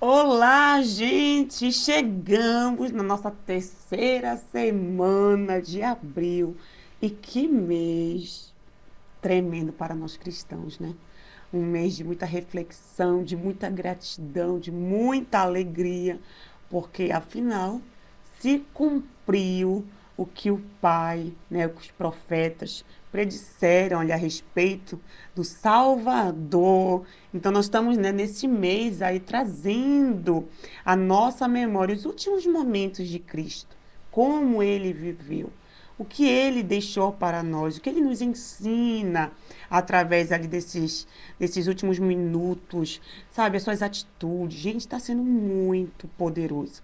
Olá, gente! Chegamos na nossa terceira semana de abril. E que mês tremendo para nós cristãos, né? Um mês de muita reflexão, de muita gratidão, de muita alegria, porque afinal se cumpriu o que o Pai, né, o que os profetas predisseram ali a respeito do Salvador. Então nós estamos, né, nesse mês aí trazendo à nossa memória os últimos momentos de Cristo, como ele viveu, o que ele deixou para nós, o que ele nos ensina através ali desses últimos minutos, sabe, as suas atitudes. Gente, está sendo muito poderoso.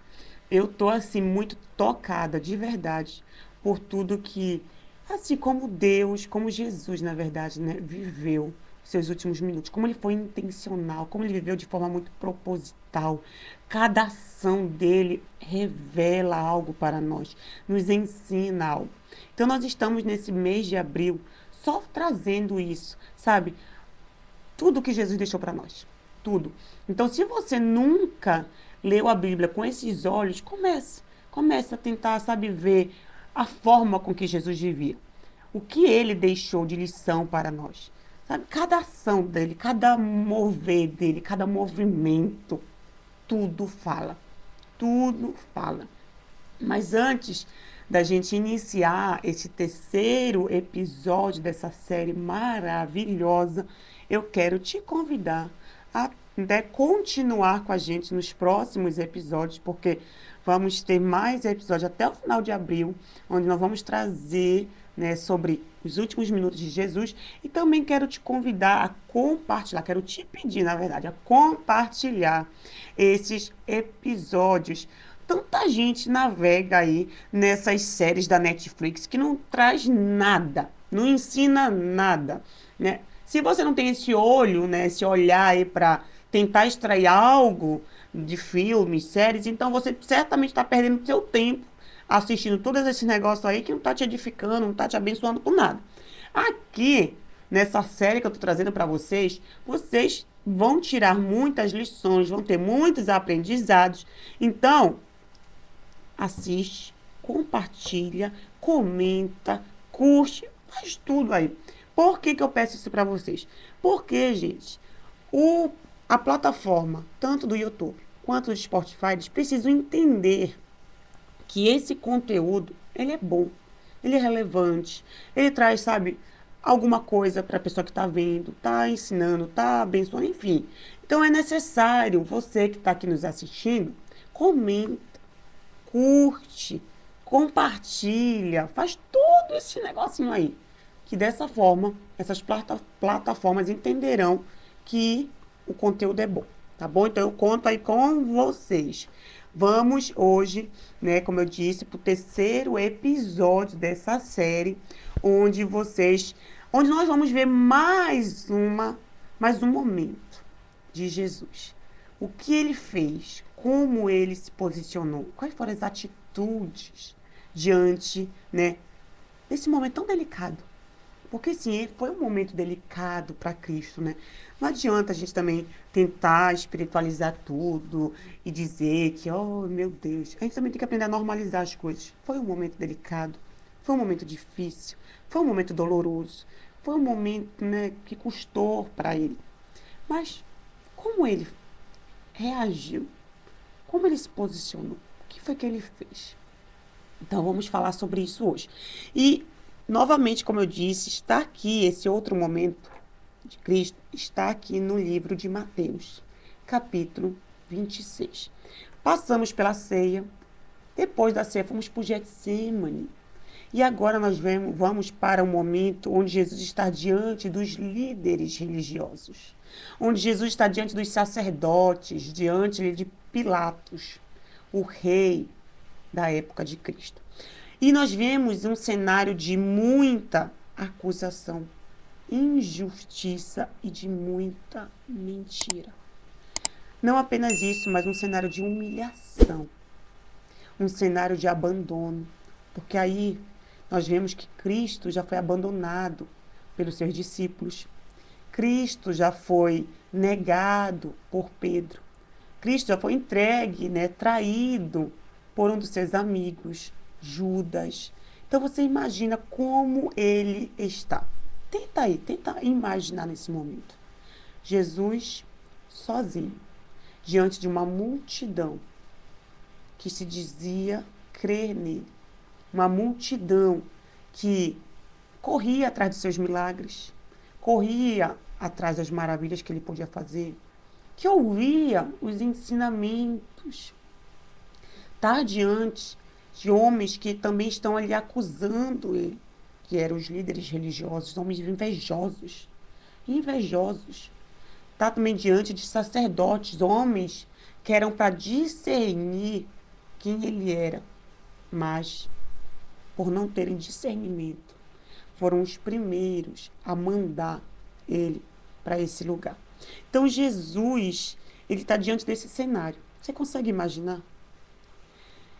Eu tô assim muito tocada de verdade por tudo que, assim como Deus, como Jesus, na verdade, né, viveu seus últimos minutos, como ele foi intencional, como ele viveu de forma muito proposital. Cada ação dele revela algo para nós, nos ensina algo. Então nós estamos nesse mês de abril só trazendo isso, sabe? Tudo que Jesus deixou para nós. Tudo. Então, se você nunca leu a Bíblia com esses olhos, comece. Comece a tentar, sabe, ver a forma com que Jesus vivia. O que ele deixou de lição para nós. Sabe, cada ação dele, cada mover dele, cada movimento, tudo fala. Tudo fala. Mas antes da gente iniciar esse terceiro episódio dessa série maravilhosa, eu quero te convidar a, né, continuar com a gente nos próximos episódios, porque vamos ter mais episódios até o final de abril, onde nós vamos trazer, né, sobre os últimos minutos de Jesus. E também quero te convidar a compartilhar, quero te pedir, na verdade, a compartilhar esses episódios. Tanta gente navega aí nessas séries da Netflix que não traz nada, não ensina nada, né? Se você não tem esse olho, né, esse olhar aí para tentar extrair algo de filmes, séries, então você certamente está perdendo seu tempo assistindo todos esses negócios aí que não está te edificando, não está te abençoando por nada. Aqui, nessa série que eu estou trazendo para vocês, vocês vão tirar muitas lições, vão ter muitos aprendizados. Então, assiste, compartilha, comenta, curte, faz tudo aí. Por que que eu peço isso para vocês? Porque, gente, a plataforma, tanto do YouTube quanto do Spotify, eles precisam entender que esse conteúdo, ele é bom, ele é relevante, ele traz, sabe, alguma coisa para a pessoa que está vendo, está ensinando, está abençoando, enfim. Então é necessário, você que está aqui nos assistindo, comenta, curte, compartilha, faz todo esse negocinho aí. Que dessa forma, essas plataformas entenderão que o conteúdo é bom, tá bom? Então eu conto aí com vocês. Vamos hoje, né, como eu disse, para o terceiro episódio dessa série, onde nós vamos ver mais um momento de Jesus. O que ele fez, como ele se posicionou, quais foram as atitudes diante, né, desse momento tão delicado. Porque sim, foi um momento delicado para Cristo, né? Não adianta a gente também tentar espiritualizar tudo e dizer que, oh, meu Deus, a gente também tem que aprender a normalizar as coisas. Foi um momento delicado, foi um momento difícil, foi um momento doloroso, foi um momento, né, que custou para ele. Mas como ele reagiu? Como ele se posicionou? O que foi que ele fez? Então vamos falar sobre isso hoje. E, novamente, como eu disse, está aqui esse outro momento de Cristo, está aqui no livro de Mateus, capítulo 26. Passamos pela ceia, depois da ceia fomos para o Getsêmani. E agora nós vamos para um momento onde Jesus está diante dos líderes religiosos, onde Jesus está diante dos sacerdotes, diante de Pilatos, o rei da época de Cristo. E nós vemos um cenário de muita acusação, injustiça e de muita mentira. Não apenas isso, mas um cenário de humilhação, um cenário de abandono, porque aí nós vemos que Cristo já foi abandonado pelos seus discípulos. Cristo já foi negado por Pedro. Cristo já foi entregue, né, traído por um dos seus amigos, Judas. Então você imagina como ele está. Tenta imaginar nesse momento. Jesus sozinho, diante de uma multidão que se dizia crer nele. Uma multidão que corria atrás dos seus milagres, corria atrás das maravilhas que ele podia fazer, que ouvia os ensinamentos. Está diante de homens que também estão ali acusando ele, que eram os líderes religiosos, homens invejosos. Invejosos. Está também diante de sacerdotes, homens que eram para discernir quem ele era, mas por não terem discernimento, foram os primeiros a mandar ele para esse lugar. Então Jesus, ele está diante desse cenário. Você consegue imaginar?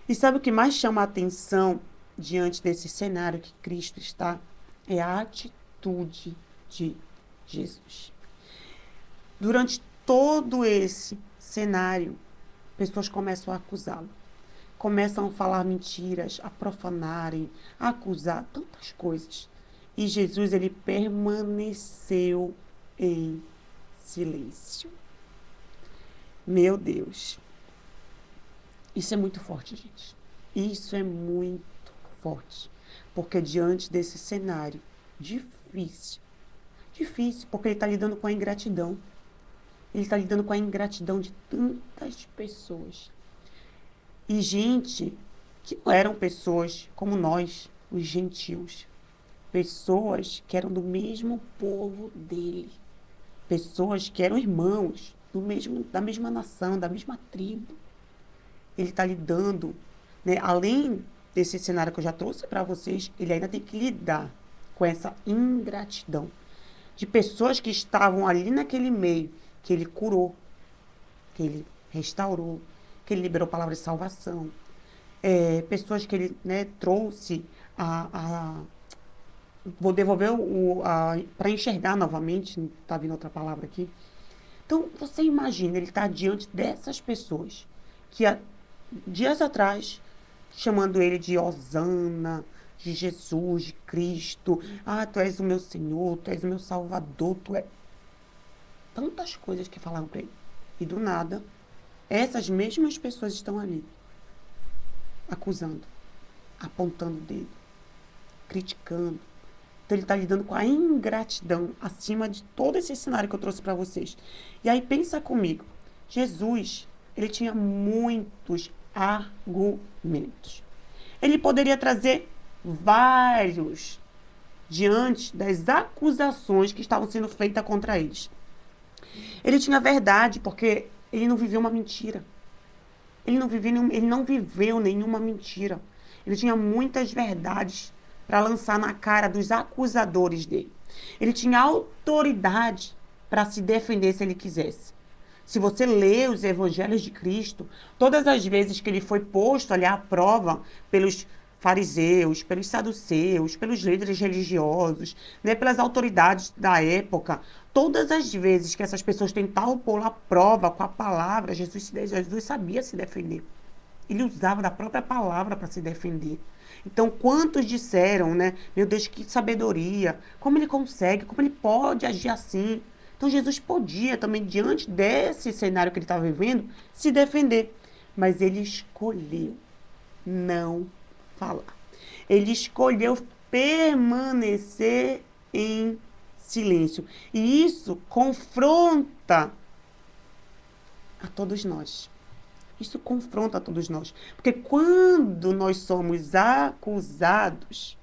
E sabe o que mais chama a atenção diante desse cenário que Cristo está? É a atitude de Jesus. Durante todo esse cenário, pessoas começam a acusá-lo. Começam a falar mentiras, a profanarem, a acusar tantas coisas. E Jesus, ele permaneceu em silêncio. Meu Deus. Isso é muito forte, gente. Isso é muito forte. Porque diante desse cenário difícil, porque ele está lidando com a ingratidão. Ele está lidando com a ingratidão de tantas pessoas. E gente que não eram pessoas como nós, os gentios. Pessoas que eram do mesmo povo dele. Pessoas que eram irmãos da mesma nação, da mesma tribo. Ele está lidando, né? Além desse cenário que eu já trouxe para vocês, ele ainda tem que lidar com essa ingratidão de pessoas que estavam ali naquele meio, que ele curou, que ele restaurou, que ele liberou palavra de salvação. Pessoas que ele, né, trouxe vou devolver para enxergar novamente, não está vindo outra palavra aqui. Então, você imagina, ele está diante dessas pessoas que há dias atrás, chamando ele de Hosana, de Jesus, de Cristo. Ah, tu és o meu Senhor, tu és o meu Salvador, tu és... Tantas coisas que falaram para ele. E do nada, essas mesmas pessoas estão ali, acusando, apontando o dedo, criticando. Então ele está lidando com a ingratidão acima de todo esse cenário que eu trouxe para vocês. E aí pensa comigo, Jesus, ele tinha muitos argumentos. Ele poderia trazer vários diante das acusações que estavam sendo feitas contra eles. Ele tinha verdade, porque ele não viveu uma mentira. Ele não viveu nenhuma mentira. Ele tinha muitas verdades para lançar na cara dos acusadores dele. Ele tinha autoridade para se defender se ele quisesse. Se você lê os evangelhos de Cristo, todas as vezes que ele foi posto ali à prova pelos fariseus, pelos saduceus, pelos líderes religiosos, né, pelas autoridades da época, todas as vezes que essas pessoas tentavam pôr à prova com a palavra, Jesus sabia se defender. Ele usava da própria palavra para se defender. Então, quantos disseram, né? Meu Deus, que sabedoria! Como ele consegue? Como ele pode agir assim? Então, Jesus podia também, diante desse cenário que ele estava vivendo, se defender. Mas ele escolheu não falar. Ele escolheu permanecer em silêncio. E isso confronta a todos nós. Isso confronta a todos nós. Porque quando nós somos acusados,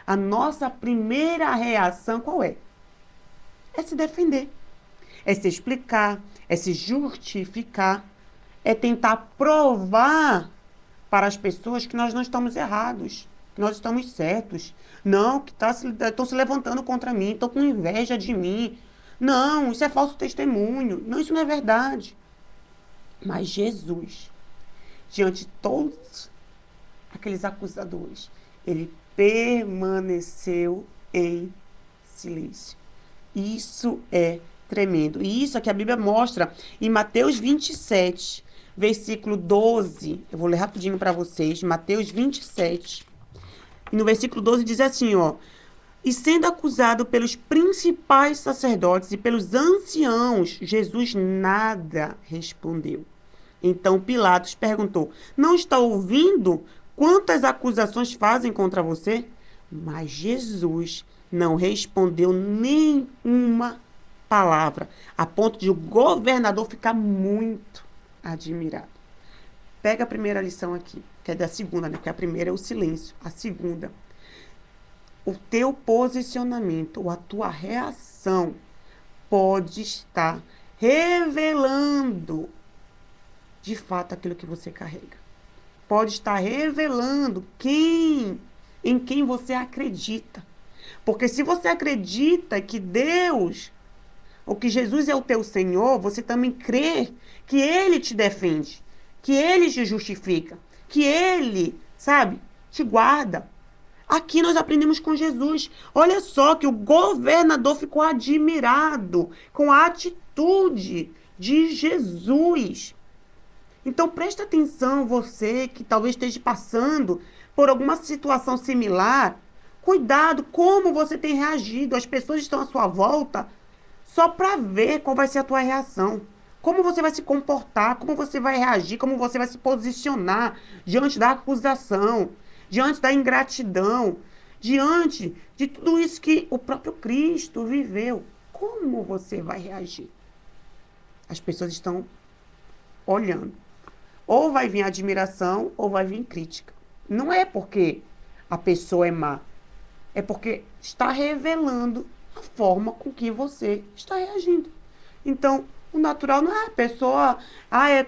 a nossa primeira reação qual é? É se defender. É se explicar, é se justificar, é tentar provar para as pessoas que nós não estamos errados, que nós estamos certos. Não, que estão se levantando contra mim, estão com inveja de mim. Não, isso é falso testemunho. Não, isso não é verdade. Mas Jesus, diante de todos aqueles acusadores, ele permaneceu em silêncio. Isso é tremendo. E isso é que a Bíblia mostra em Mateus 27, versículo 12. Eu vou ler rapidinho para vocês. Mateus 27. E no versículo 12 diz assim, ó. E sendo acusado pelos principais sacerdotes e pelos anciãos, Jesus nada respondeu. Então Pilatos perguntou: não está ouvindo quantas acusações fazem contra você? Mas Jesus não respondeu nenhuma palavra, a ponto de o governador ficar muito admirado. Pega a primeira lição aqui, que é da segunda, né? Porque a primeira é o silêncio. A segunda, o teu posicionamento ou a tua reação pode estar revelando de fato aquilo que você carrega. Pode estar revelando em quem você acredita. Porque se você acredita que Deus, ou que Jesus é o teu Senhor, você também crê que Ele te defende, que Ele te justifica, que Ele, sabe, te guarda. Aqui nós aprendemos com Jesus. Olha só que o governador ficou admirado com a atitude de Jesus. Então presta atenção, você que talvez esteja passando por alguma situação similar. Cuidado como você tem reagido. As pessoas estão à sua volta só para ver qual vai ser a tua reação. Como você vai se comportar, como você vai reagir, como você vai se posicionar diante da acusação, diante da ingratidão, diante de tudo isso que o próprio Cristo viveu. Como você vai reagir? As pessoas estão olhando. Ou vai vir admiração, ou vai vir crítica. Não é porque a pessoa é má. É porque está revelando a forma com que você está reagindo. Então, o natural não é a pessoa...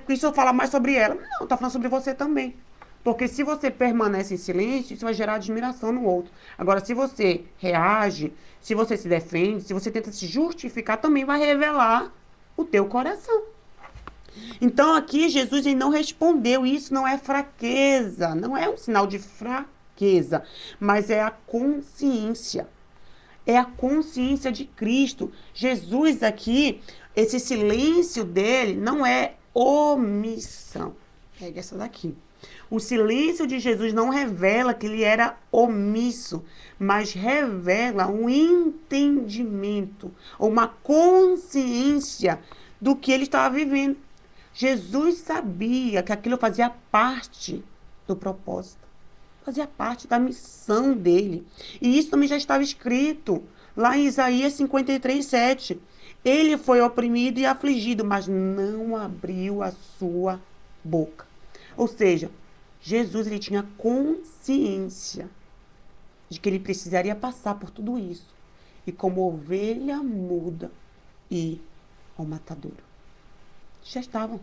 isso eu falar mais sobre ela. Não, está falando sobre você também. Porque se você permanece em silêncio, isso vai gerar admiração no outro. Agora, se você reage, se você se defende, se você tenta se justificar, também vai revelar o teu coração. Então aqui Jesus ele não respondeu, isso não é fraqueza, não é um sinal de fraqueza, mas é a consciência. É a consciência de Cristo. Jesus aqui, esse silêncio dele não é omissão. Pega essa daqui. O silêncio de Jesus não revela que ele era omisso, mas revela um entendimento, uma consciência do que ele estava vivendo. Jesus sabia que aquilo fazia parte do propósito, fazia parte da missão dele. E isso também já estava escrito lá em Isaías 53:7. Ele foi oprimido e afligido, mas não abriu a sua boca. Ou seja, Jesus ele tinha consciência de que ele precisaria passar por tudo isso e como ovelha muda ir ao matadouro. Já estava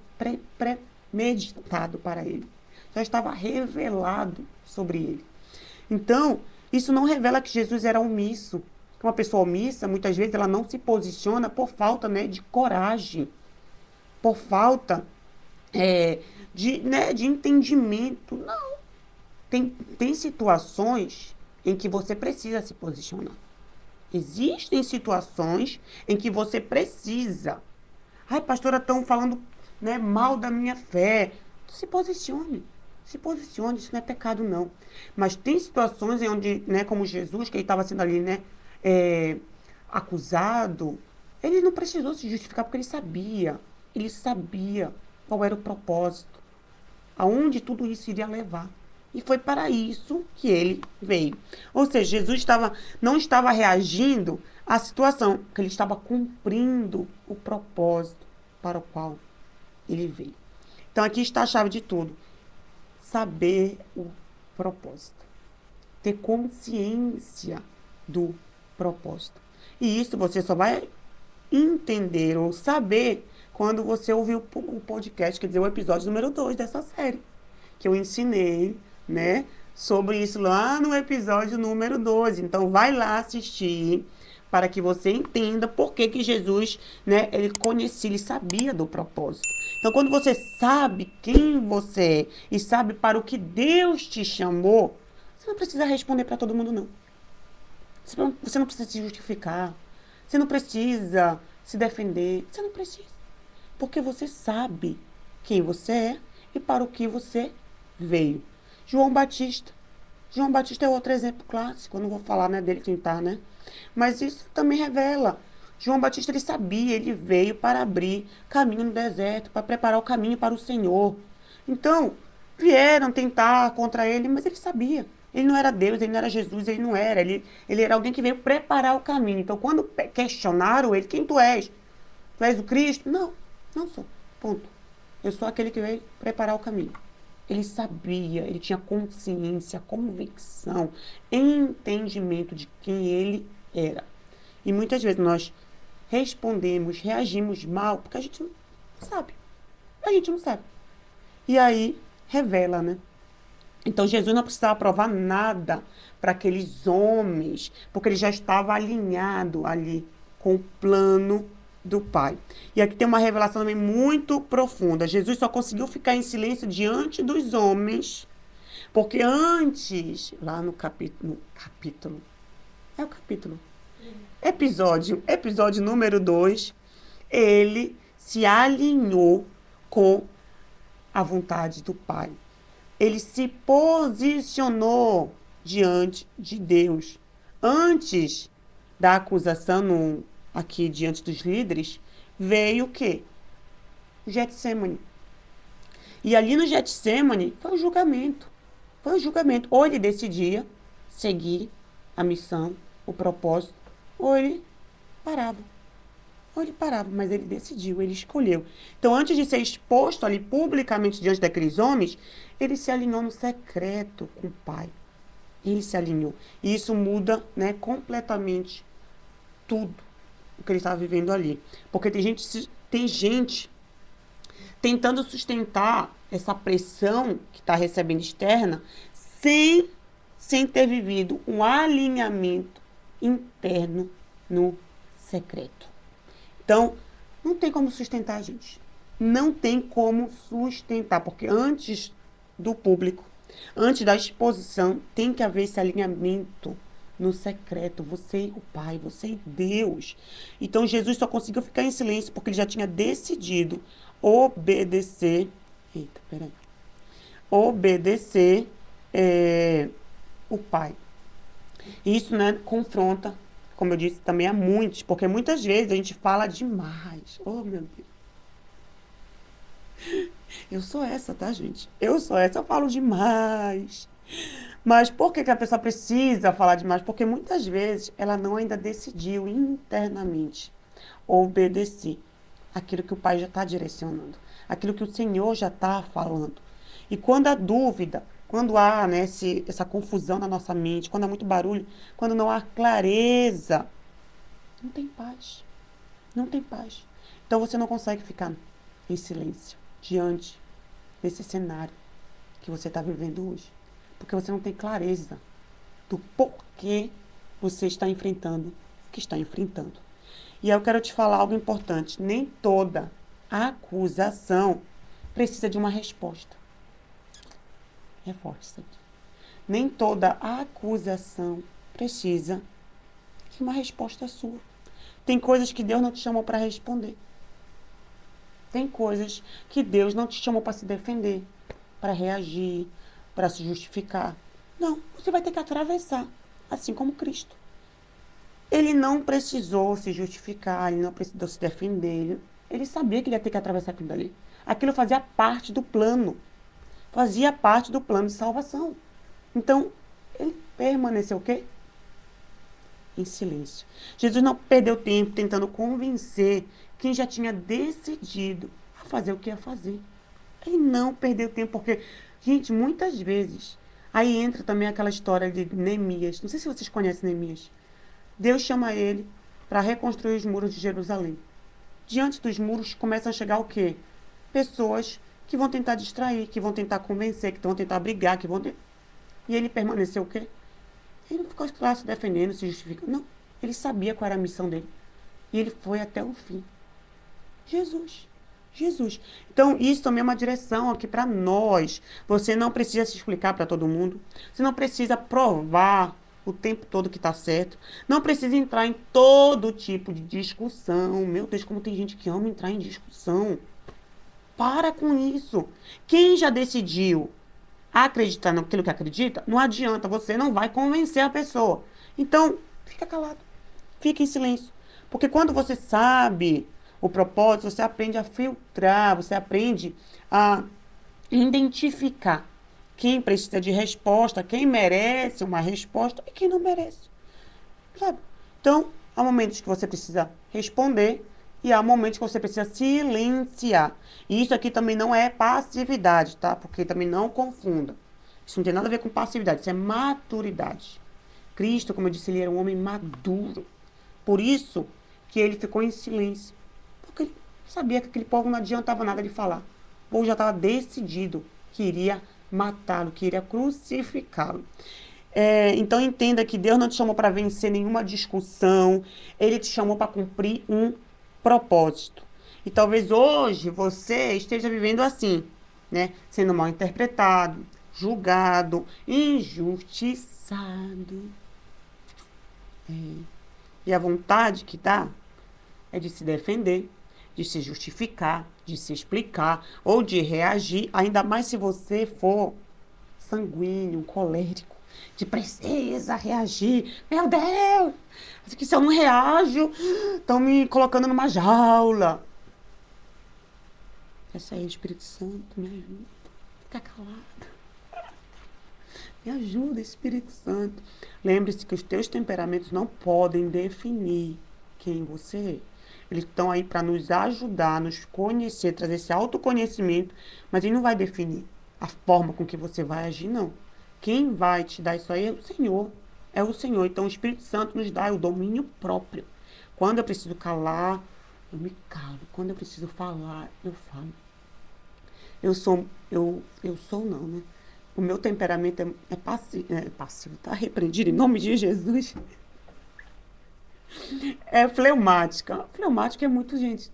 premeditado para ele. Já estava revelado sobre ele. Então, isso não revela que Jesus era omisso. Uma pessoa omissa, muitas vezes, ela não se posiciona por falta, de coragem. Por falta de entendimento. Não. Tem situações em que você precisa se posicionar. Existem situações em que você precisa. Ai, pastora, estão falando mal da minha fé. Se posicione. Se posicione, isso não é pecado, não. Mas tem situações onde, como Jesus, que ele estava sendo ali, acusado, ele não precisou se justificar porque ele sabia. Ele sabia qual era o propósito, aonde tudo isso iria levar. E foi para isso que ele veio. Ou seja, Jesus não estava reagindo à situação, porque ele estava cumprindo o propósito para o qual ele veio. Então, aqui está a chave de tudo. Saber o propósito. Ter consciência do propósito. E isso você só vai entender ou saber quando você ouvir o podcast, quer dizer, o episódio número 2 dessa série. Que eu ensinei, sobre isso lá no episódio número 12. Então, vai lá assistir para que você entenda por que Jesus, ele conhecia, ele sabia do propósito. Então, quando você sabe quem você é e sabe para o que Deus te chamou, você não precisa responder para todo mundo, não. Você não precisa se justificar. Você não precisa se defender. Você não precisa. Porque você sabe quem você é e para o que você veio. João Batista. João Batista é outro exemplo clássico, eu não vou falar, né, dele tentar, né? Mas isso também revela. João Batista, ele sabia, ele veio para abrir caminho no deserto, para preparar o caminho para o Senhor. Então, vieram tentar contra ele, mas ele sabia. Ele não era Deus, ele não era Jesus, ele não era. Ele era alguém que veio preparar o caminho. Então, quando questionaram ele, quem tu és? Tu és o Cristo? Não, não sou. Ponto. Eu sou aquele que veio preparar o caminho. Ele sabia, ele tinha consciência, convicção, entendimento de quem ele era. E muitas vezes nós respondemos, reagimos mal, porque a gente não sabe. A gente não sabe. E aí, revela, né? Então, Jesus não precisava provar nada para aqueles homens, porque ele já estava alinhado ali com o plano do Pai. E aqui tem uma revelação também muito profunda. Jesus só conseguiu ficar em silêncio diante dos homens, porque antes, lá no capítulo, é o capítulo, episódio número 2, ele se alinhou com a vontade do Pai. Ele se posicionou diante de Deus. Antes da acusação aqui diante dos líderes, veio o quê? O Getsemane. E ali no Getsemane foi o julgamento. Foi o julgamento. Ou ele decidia seguir a missão, o propósito, ou ele parava. Ou ele parava, mas ele decidiu, ele escolheu. Então, antes de ser exposto ali publicamente diante daqueles homens, ele se alinhou no secreto com o Pai. Ele se alinhou. E isso muda, né, completamente tudo o que ele estava vivendo ali. Porque tem gente tentando sustentar essa pressão que está recebendo externa sem ter vivido um alinhamento interno no secreto. Então, não tem como sustentar, gente. Não tem como sustentar, porque antes do público, antes da exposição, tem que haver esse alinhamento no secreto. Você e o Pai, você e Deus. Então, Jesus só conseguiu ficar em silêncio porque ele já tinha decidido obedecer. Eita, peraí. Obedecer o Pai. Isso, né, confronta, como eu disse, também a muitos, porque muitas vezes a gente fala demais. Oh, meu Deus. Eu sou essa, tá, gente? Eu sou essa, eu falo demais. Mas por que a pessoa precisa falar demais? Porque muitas vezes ela não ainda decidiu internamente obedecer aquilo que o Pai já está direcionando, aquilo que o Senhor já está falando. E quando há dúvida, quando há, né, essa confusão na nossa mente, quando há muito barulho, quando não há clareza, não tem paz. Não tem paz. Então você não consegue ficar em silêncio diante desse cenário que você está vivendo hoje. Porque você não tem clareza do porquê você está enfrentando o que está enfrentando. E eu quero te falar algo importante. Nem toda acusação precisa de uma resposta. É forte isso aqui. Nem toda acusação precisa de uma resposta sua. Tem coisas que Deus não te chamou para responder. Tem coisas que Deus não te chamou para se defender, para reagir, para se justificar. Não, você vai ter que atravessar, assim como Cristo. Ele não precisou se justificar, ele não precisou se defender. Ele sabia que ele ia ter que atravessar aquilo dali. Aquilo fazia parte do plano. Fazia parte do plano de salvação. Então, ele permaneceu o quê? Em silêncio. Jesus não perdeu tempo tentando convencer quem já tinha decidido a fazer o que ia fazer. Ele não perdeu tempo, porque, gente, muitas vezes, aí entra também aquela história de Neemias. Não sei se vocês conhecem Neemias. Deus chama ele para reconstruir os muros de Jerusalém. Diante dos muros começam a chegar o quê? Pessoas que vão tentar distrair, que vão tentar convencer, que vão tentar brigar, que vão... E ele permaneceu o quê? Ele não ficou lá se defendendo, se justificando. Não, ele sabia qual era a missão dele. E ele foi até o fim. Jesus. Jesus. Então, isso também é uma direção aqui para nós. Você não precisa se explicar para todo mundo. Você não precisa provar o tempo todo que está certo. Não precisa entrar em todo tipo de discussão. Meu Deus, como tem gente que ama entrar em discussão. Para com isso. Quem já decidiu acreditar naquilo que acredita, não adianta, você não vai convencer a pessoa. Então, fica calado, fica em silêncio. Porque quando você sabe o propósito, você aprende a filtrar, você aprende a identificar quem precisa de resposta, quem merece uma resposta e quem não merece. Sabe? Então, há momentos que você precisa responder e há momentos que você precisa silenciar. E isso aqui também não é passividade, tá? Porque também não confunda. Isso não tem nada a ver com passividade, isso é maturidade. Cristo, como eu disse, ele era um homem maduro. Por isso que ele ficou em silêncio. Porque ele sabia que aquele povo não adiantava nada de falar. O povo já estava decidido que iria matá-lo, que iria crucificá-lo. Então entenda que Deus não te chamou para vencer nenhuma discussão, Ele te chamou para cumprir um propósito. E talvez hoje você esteja vivendo assim, né? Sendo mal interpretado, julgado, injustiçado. E a vontade que dá é de se defender, de se justificar, de se explicar ou de reagir, ainda mais se você for sanguíneo, colérico, de precisa reagir. Meu Deus, que se eu não reajo, estão me colocando numa jaula. Essa aí, Espírito Santo, me ajuda. Fica calado. Me ajuda, Espírito Santo. Lembre-se que os teus temperamentos não podem definir quem você é. Eles estão aí para nos ajudar, nos conhecer, trazer esse autoconhecimento, mas ele não vai definir a forma com que você vai agir, não. Quem vai te dar isso aí é o Senhor. É o Senhor. Então o Espírito Santo nos dá o domínio próprio. Quando eu preciso calar, eu me calo. Quando eu preciso falar, eu falo. Eu sou não, né? O meu temperamento é passivo, tá repreendido em nome de Jesus. É fleumática. Fleumática é muito, gente.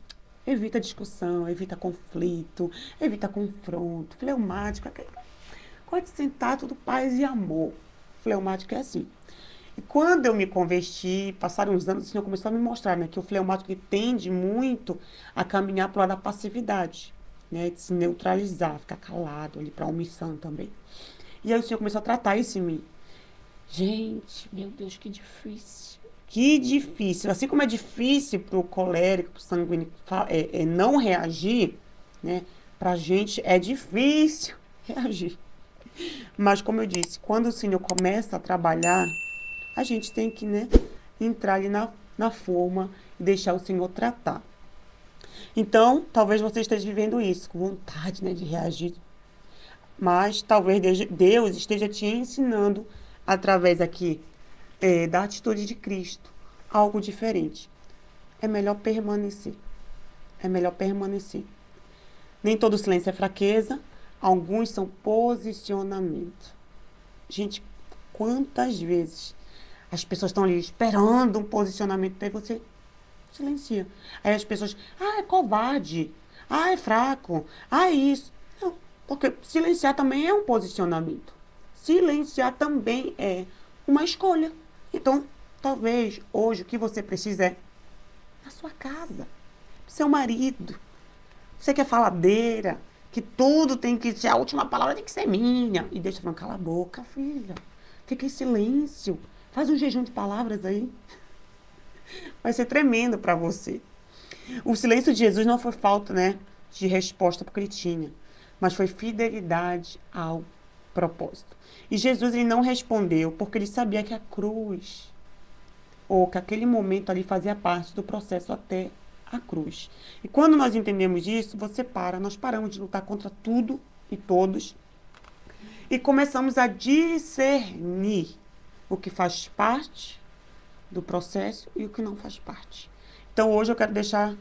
Evita discussão, evita conflito, evita confronto. Fleumática, pode sentar tudo paz e amor. Fleumático é assim. E quando eu me converti, passaram uns anos, o Senhor começou a me mostrar, né, que o fleumático ele tende muito a caminhar para o lado da passividade, né, de se neutralizar, ficar calado ali para omissão também. E aí o Senhor começou a tratar isso em mim. Gente, meu Deus, que difícil. Que difícil. Assim como é difícil para o colérico, para o sanguíneo não reagir, né, para a gente é difícil reagir. Mas, como eu disse, quando o Senhor começa a trabalhar, a gente tem que, né, entrar ali na forma e deixar o Senhor tratar. Então, talvez você esteja vivendo isso, com vontade, né, de reagir. Mas talvez Deus esteja te ensinando, através aqui da atitude de Cristo, algo diferente. É melhor permanecer. É melhor permanecer. Nem todo silêncio é fraqueza, alguns são posicionamento. Gente, quantas vezes as pessoas estão ali esperando um posicionamento, daí você silencia. Aí as pessoas, é covarde, é fraco, é isso. Não, porque silenciar também é um posicionamento. Silenciar também é uma escolha. Então, talvez hoje o que você precisa é na sua casa, seu marido. Você que é faladeira, que tudo tem que ser, a última palavra tem que ser minha. E deixa falando, cala a boca, filha. Fica em silêncio. Faz um jejum de palavras aí. Vai ser tremendo para você. O silêncio de Jesus não foi falta, né, de resposta porque ele tinha, mas foi fidelidade ao propósito. E Jesus ele não respondeu porque ele sabia que a cruz, ou que aquele momento ali fazia parte do processo até a cruz. E quando nós entendemos isso, nós paramos de lutar contra tudo e todos e começamos a discernir o que faz parte do processo e o que não faz parte. Então hoje eu quero deixar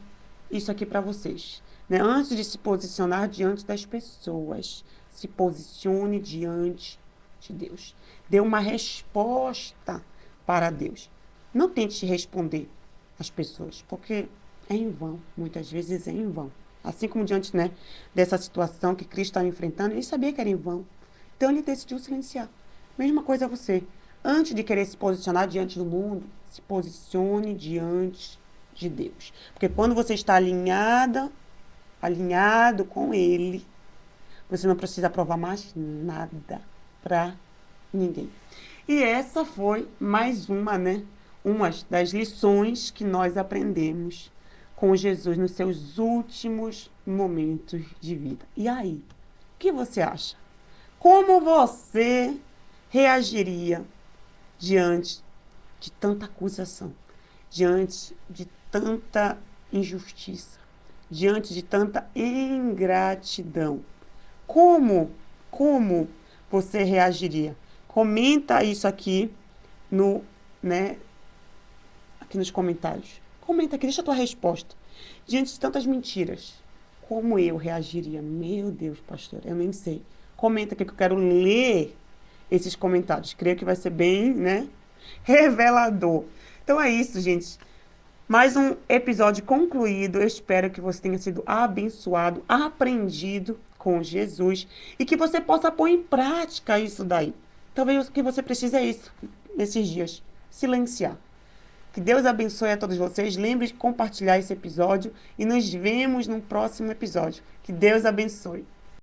isso aqui para vocês, né? Antes de se posicionar diante das pessoas, se posicione diante de Deus. Dê uma resposta para Deus. Não tente responder às pessoas, porque é em vão, muitas vezes é em vão. Assim como diante, né, dessa situação que Cristo estava enfrentando, ele sabia que era em vão. Então ele decidiu silenciar. Mesma coisa a você. Antes de querer se posicionar diante do mundo, se posicione diante de Deus. Porque quando você está alinhada alinhado com Ele, você não precisa provar mais nada para ninguém. E essa foi mais uma, né? Uma das lições que nós aprendemos com Jesus nos seus últimos momentos de vida. E aí, o que você acha? Como você reagiria diante de tanta acusação, diante de tanta injustiça, diante de tanta ingratidão? Como você reagiria? Comenta isso aqui no, né, aqui nos comentários. Comenta aqui, deixa a tua resposta. Diante de tantas mentiras, como eu reagiria? Meu Deus, pastor, eu nem sei. Comenta aqui que eu quero ler esses comentários. Creio que vai ser bem, né, revelador. Então é isso, gente. Mais um episódio concluído. Eu espero que você tenha sido abençoado, aprendido com Jesus e que você possa pôr em prática isso daí. Talvez o que você precise é isso nesses dias. Silenciar. Que Deus abençoe a todos vocês. Lembre de compartilhar esse episódio e nos vemos no próximo episódio. Que Deus abençoe.